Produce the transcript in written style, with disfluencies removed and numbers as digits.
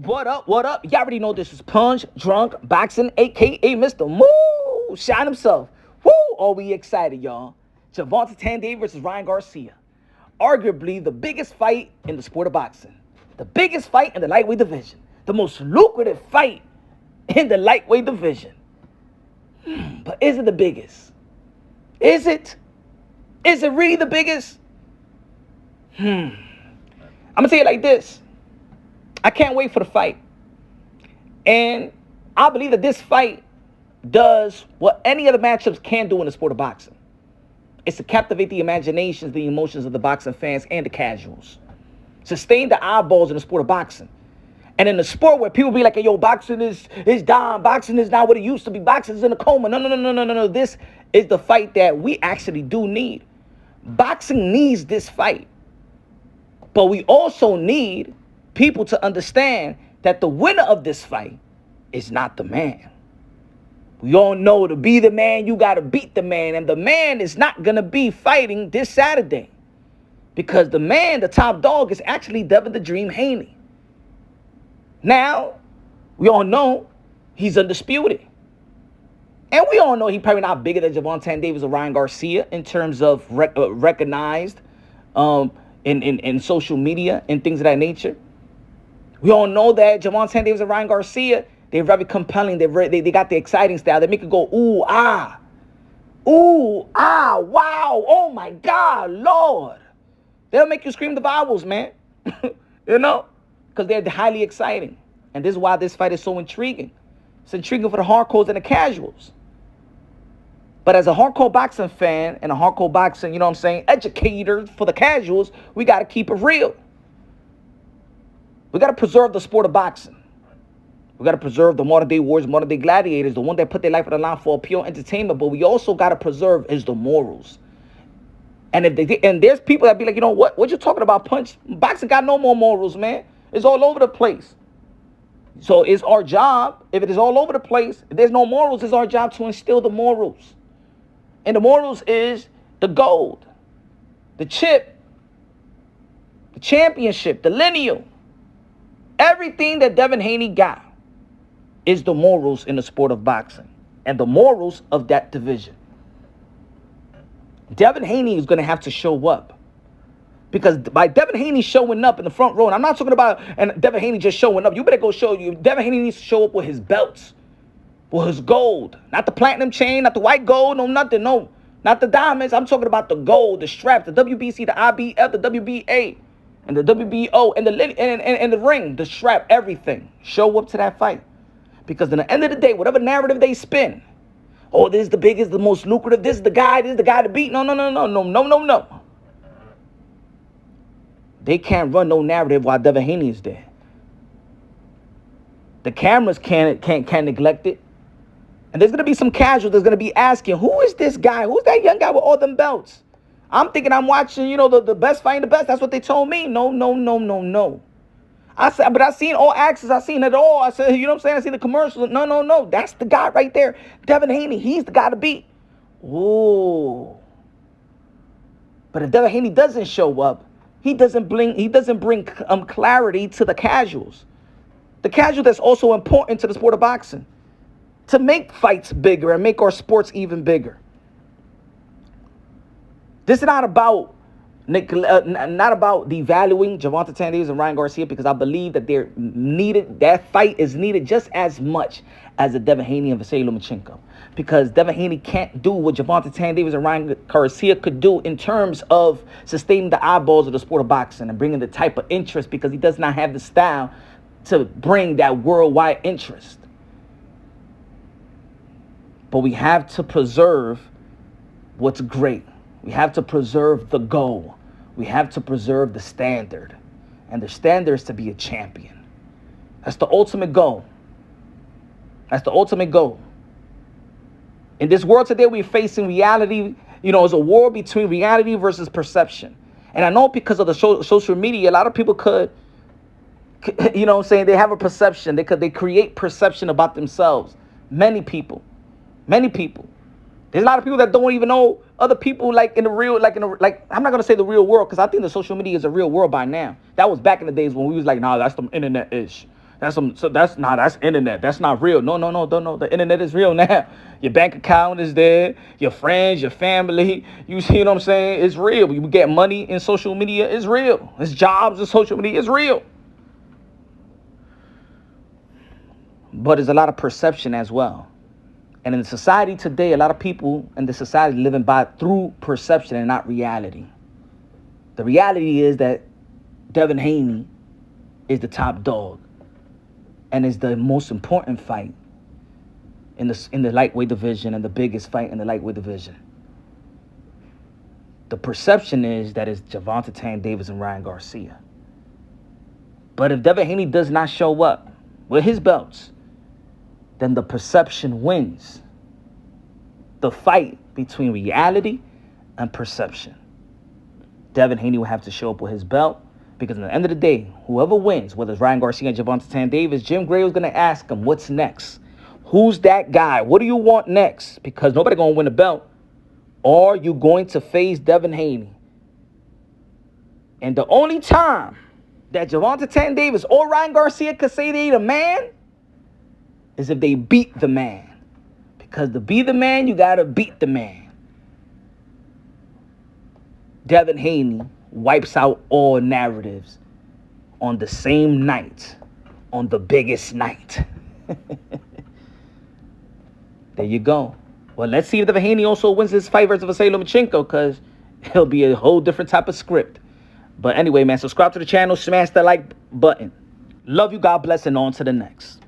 What up? What up? You already know this is Punch Drunk Boxing, a.k.a. Mr. Moo Shine himself. Woo! Are we excited, y'all? Gervonta Davis versus Ryan Garcia. Arguably the biggest fight in the sport of boxing. The biggest fight in the lightweight division. The most lucrative fight in the lightweight division. But is it the biggest? Is it? Is it really the biggest? I'm going to say it like this. I can't wait for the fight. And I believe that this fight does what any other matchups can do in the sport of boxing. It's to captivate the imaginations, the emotions of the boxing fans and the casuals. Sustain the eyeballs in the sport of boxing. And in the sport where people be like, hey, yo, boxing is dying. Boxing is not what it used to be. Boxing is in a coma. No. This is the fight that we actually do need. Boxing needs this fight. But we also need people to understand that the winner of this fight is not the man. We all know to be the man, you got to beat the man. And the man is not going to be fighting this Saturday. Because the man, the top dog, is actually Devin the Dream Haney. Now, we all know he's undisputed. And we all know he's probably not bigger than Gervonta Davis or Ryan Garcia in terms of recognized in social media and things of that nature. We all know that Gervonta Davis and Ryan Garcia, they're very compelling. They got the exciting style. They make it go, ooh, ah. Ooh, ah, wow. Oh, my God, Lord. They'll make you scream the vowels, man. You know? Because they're highly exciting. And this is why this fight is so intriguing. It's intriguing for the hardcores and the casuals. But as a hardcore boxing fan and a hardcore boxing, you know what I'm saying, educator for the casuals, we got to keep it real. We got to preserve the sport of boxing. We got to preserve the modern-day warriors, modern-day gladiators, the one that put their life on the line for pure entertainment. But we also got to preserve is the morals. And there's people that be like, you know what you talking about, Punch? Boxing got no more morals, man. It's all over the place. So it's our job, if it is all over the place, if there's no morals, it's our job to instill the morals. And the morals is the gold, the chip, the championship, the lineal. Everything that Devin Haney got is the morals in the sport of boxing and the morals of that division. Devin Haney is going to have to show up. Because by Devin Haney showing up in the front row, and I'm not talking about Devin Haney just showing up. You better go show you. Devin Haney needs to show up with his belts, with his gold. Not the platinum chain, not the white gold, no nothing, no. Not the diamonds. I'm talking about the gold, the straps, the WBC, the IBF, the WBA, and the WBO, and the ring, the strap, everything. Show up to that fight. Because at the end of the day, whatever narrative they spin, oh, this is the biggest, the most lucrative, this is the guy to beat. No. They can't run no narrative while Devin Haney is there. The cameras can't neglect it. And there's going to be some casuals that's going to be asking, who is this guy? Who's that young guy with all them belts? I'm thinking I'm watching, the best fighting the best. That's what they told me. No. But I seen all access. I seen it all. I said, you know what I'm saying? I seen the commercials. No. That's the guy right there. Devin Haney, he's the guy to beat. Ooh. But if Devin Haney doesn't show up, he doesn't bring clarity to the casuals. The casual that's also important to the sport of boxing. To make fights bigger and make our sports even bigger. This is not about devaluing Gervonta Davis and Ryan Garcia, because I believe that that fight is needed just as much as the Devin Haney and Vasily Lomachenko. Because Devin Haney can't do what Gervonta Davis and Ryan Garcia could do in terms of sustaining the eyeballs of the sport of boxing and bringing the type of interest, because he does not have the style to bring that worldwide interest. But we have to preserve what's great. We have to preserve the goal. We have to preserve the standard. And the standard is to be a champion. That's the ultimate goal. That's the ultimate goal. In this world today, we're facing reality. It's a war between reality versus perception. And I know because of the social media, a lot of people could, they have a perception. They create perception about themselves. Many people. There's a lot of people that don't even know other people I'm not going to say the real world, because I think the social media is a real world by now. That was back in the days when we was like, nah, that's the internet-ish. That's internet. That's not real. No, no, no, no. The internet is real now. Your bank account is there. Your friends, your family. You see what I'm saying? It's real. You get money in social media. It's real. It's jobs in social media. It's real. But there's a lot of perception as well. And in society today, a lot of people in the society living through perception and not reality. The reality is that Devin Haney is the top dog and is the most important fight in the lightweight division and the biggest fight in the lightweight division. The perception is that it's Gervonta Davis and Ryan Garcia. But if Devin Haney does not show up with his belts, then the perception wins the fight between reality and perception. Devin Haney will have to show up with his belt, because at the end of the day, whoever wins, whether it's Ryan Garcia and Gervonta Davis, Jim Gray was going to ask him, what's next? Who's that guy? What do you want next? Because nobody going to win a belt. Or you going to face Devin Haney. And the only time that Gervonta Davis or Ryan Garcia could say they the man is if they beat the man. Because to be the man, you got to beat the man. Devin Haney wipes out all narratives on the same night, on the biggest night. There you go. Well, let's see if Devin Haney also wins this fight versus Vasily Lomachenko, because it'll be a whole different type of script. But anyway, man, subscribe to the channel, smash that like button. Love you, God bless, and on to the next.